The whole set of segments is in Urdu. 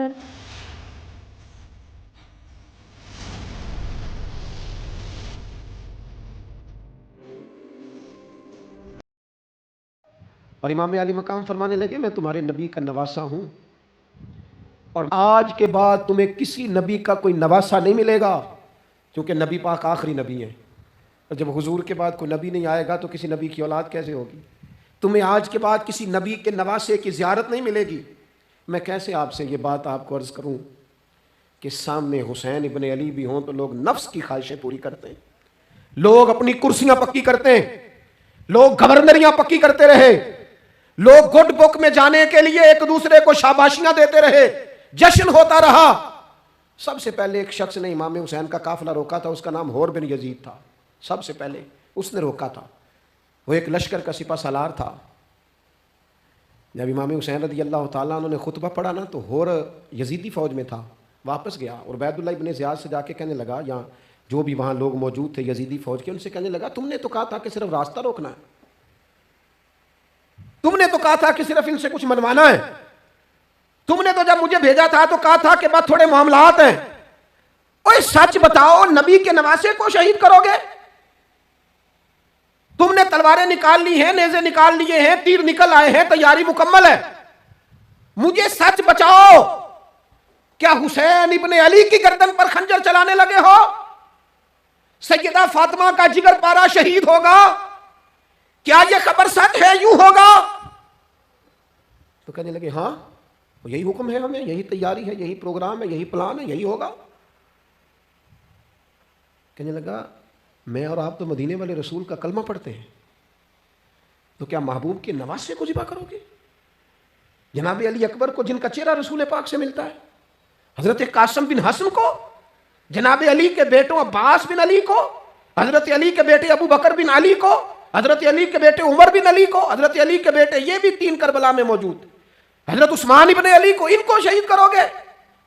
اکبر۔ اور امام علی مقام فرمانے لگے میں تمہارے نبی کا نواسا ہوں، اور آج کے بعد تمہیں کسی نبی کا کوئی نواسا نہیں ملے گا، کیونکہ نبی پاک آخری نبی ہیں، اور جب حضور کے بعد کوئی نبی نہیں آئے گا تو کسی نبی کی اولاد کیسے ہوگی؟ تمہیں آج کے بعد کسی نبی کے نواسے کی زیارت نہیں ملے گی۔ میں کیسے آپ سے یہ بات آپ کو عرض کروں کہ سامنے حسین ابن علی بھی ہوں تو لوگ نفس کی خواہشیں پوری کرتے ہیں، لوگ اپنی کرسیاں پکی کرتے ہیں، لوگ گورنریاں پکی کرتے رہے، لوگ گڈ بک میں جانے کے لیے ایک دوسرے کو شاباشیاں دیتے رہے، جشن ہوتا رہا۔ سب سے پہلے ایک شخص نے امام حسین کا قافلہ روکا تھا، اس کا نام حور بن یزید تھا، سب سے پہلے اس نے روکا تھا، وہ ایک لشکر کا سپہ سالار تھا۔ جب امام حسین رضی اللہ تعالیٰ عنہ نے خطبہ پڑھا نا تو حور یزیدی فوج میں تھا، واپس گیا اور عبید اللہ ابن زیاد سے جا کے کہنے لگا، یا جو بھی وہاں لوگ موجود تھے یزیدی فوج کے، ان سے کہنے لگا تم نے تو کہا تھا کہ صرف راستہ روکنا ہے، تم نے تو کہا تھا کہ صرف ان سے کچھ منوانا ہے، تم نے تو جب مجھے بھیجا تھا تو کہا تھا کہ بس تھوڑے معاملات ہیں، اوہ سچ بتاؤ نبی کے نواسے کو شہید کرو گے؟ تم نے تلواریں نکال لی ہیں، نیزے نکال لیے ہیں، تیر نکل آئے ہیں، تیاری مکمل ہے، مجھے سچ بچاؤ، کیا حسین ابن علی کی گردن پر خنجر چلانے لگے ہو؟ سیدہ فاطمہ کا جگر پارا شہید ہوگا؟ کیا یہ خبر سچ ہے؟ یوں ہوگا؟ تو کہنے لگے ہاں یہی حکم ہے ہمیں، یہی تیاری ہے، یہی پروگرام ہے، یہی پلان ہے، یہی ہوگا۔ کہنے لگا میں اور آپ تو مدینے والے رسول کا کلمہ پڑھتے ہیں، تو کیا محبوب کے نواسے کو ذبح کرو گے؟ جناب علی اکبر کو، جن کا چہرہ رسول پاک سے ملتا ہے، حضرت قاسم بن حسن کو، جناب علی کے بیٹوں عباس بن علی کو، حضرت علی کے بیٹے ابو بکر بن علی کو، حضرت علی کے بیٹے عمر بن علی کو، حضرت علی کے بیٹے یہ بھی 3 کربلا میں موجود، حضرت عثمان ابن علی کو، ان کو شہید کرو گے؟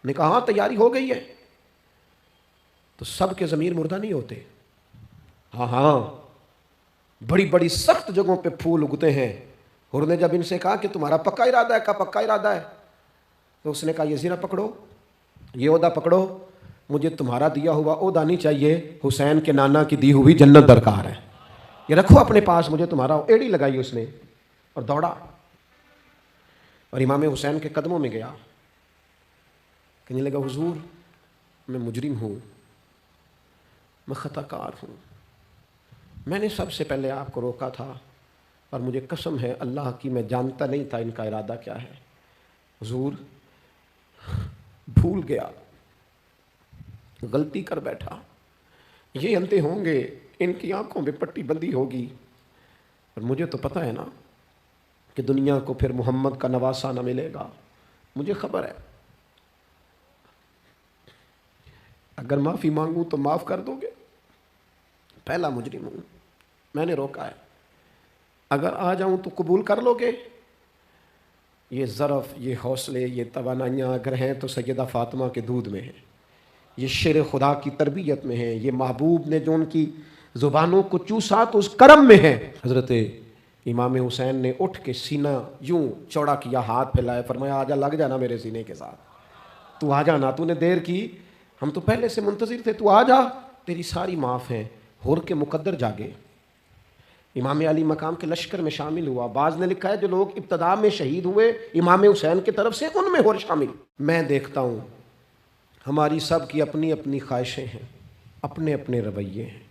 نے کہا ہاں تیاری ہو گئی ہے۔ تو سب کے ضمیر مردہ نہیں ہوتے، ہاں بڑی بڑی سخت جگہوں پہ پھول اگتے ہیں۔ اور نے جب ان سے کہا کہ تمہارا پکا ارادہ ہے، کہا پکا ارادہ ہے، تو اس نے کہا یہ زیرہ پکڑو، یہ عہدہ پکڑو، مجھے تمہارا دیا ہوا عہدہ نہیں چاہیے، حسین کے نانا کی دی ہوئی جنت درکار ہے، یہ رکھو اپنے پاس، مجھے تمہارا۔ ایڑی لگائی اس نے اور دوڑا اور امام حسین کے قدموں میں گیا، کہنے لگا حضور میں مجرم ہوں، میں خطا کار ہوں، میں نے سب سے پہلے آپ کو روکا تھا، اور مجھے قسم ہے اللہ کی میں جانتا نہیں تھا ان کا ارادہ کیا ہے، حضور بھول گیا، غلطی کر بیٹھا، یہ اندھے ہوں گے، ان کی آنکھوں میں پٹی بندی ہوگی، اور مجھے تو پتہ ہے نا کہ دنیا کو پھر محمد کا نواسا نہ ملے گا، مجھے خبر ہے، اگر معافی مانگوں تو معاف کر دو گے؟ پہلا مجرم ہوں، میں نے روکا ہے، اگر آ جاؤں تو قبول کر لو گے؟ یہ ظرف، یہ حوصلے، یہ توانائیاں اگر ہیں تو سیدہ فاطمہ کے دودھ میں ہیں، یہ شیر خدا کی تربیت میں ہیں، یہ محبوب نے جو ان کی زبانوں کو چوسا تو اس کرم میں ہے۔ حضرت امام حسین نے اٹھ کے سینہ یوں چوڑا کیا، ہاتھ پھیلائے، فرمایا آجا، لگ جانا میرے سینے کے ساتھ، تو آ جانا، تو نے دیر کی، ہم تو پہلے سے منتظر تھے، تو آ جا، تیری ساری معاف ہیں۔ حور کے مقدر جاگے، امام علی مقام کے لشکر میں شامل ہوا۔ بعض نے لکھا ہے جو لوگ ابتدا میں شہید ہوئے امام حسین کی طرف سے، ان میں حور شامل۔ میں دیکھتا ہوں ہماری سب کی اپنی اپنی خواہشیں ہیں، اپنے اپنے رویے ہیں،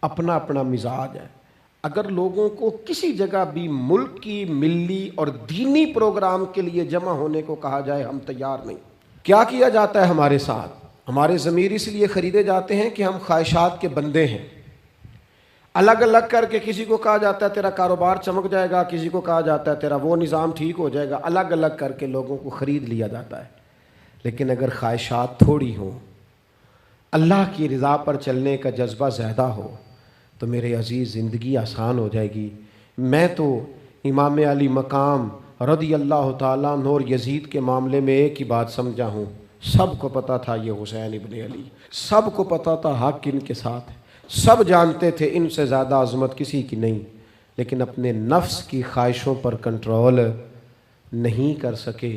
اپنا اپنا مزاج ہے۔ اگر لوگوں کو کسی جگہ بھی ملک کی ملی اور دینی پروگرام کے لیے جمع ہونے کو کہا جائے، ہم تیار نہیں۔ کیا کیا جاتا ہے ہمارے ساتھ؟ ہمارے ضمیر اس لیے خریدے جاتے ہیں کہ ہم خواہشات کے بندے ہیں۔ الگ الگ کر کے کسی کو کہا جاتا ہے تیرا کاروبار چمک جائے گا، کسی کو کہا جاتا ہے تیرا وہ نظام ٹھیک ہو جائے گا، الگ الگ کر کے لوگوں کو خرید لیا جاتا ہے۔ لیکن اگر خواہشات تھوڑی ہوں، اللہ کی رضا پر چلنے کا جذبہ زیادہ ہو تو میرے عزیز زندگی آسان ہو جائے گی۔ میں تو امام علی مقام رضی اللہ تعالیٰ عنہ اور یزید کے معاملے میں ایک ہی بات سمجھا ہوں، سب کو پتہ تھا یہ حسین ابن علی، سب کو پتہ تھا حق ان کے ساتھ ہے، سب جانتے تھے ان سے زیادہ عظمت کسی کی نہیں، لیکن اپنے نفس کی خواہشوں پر کنٹرول نہیں کر سکے۔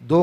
2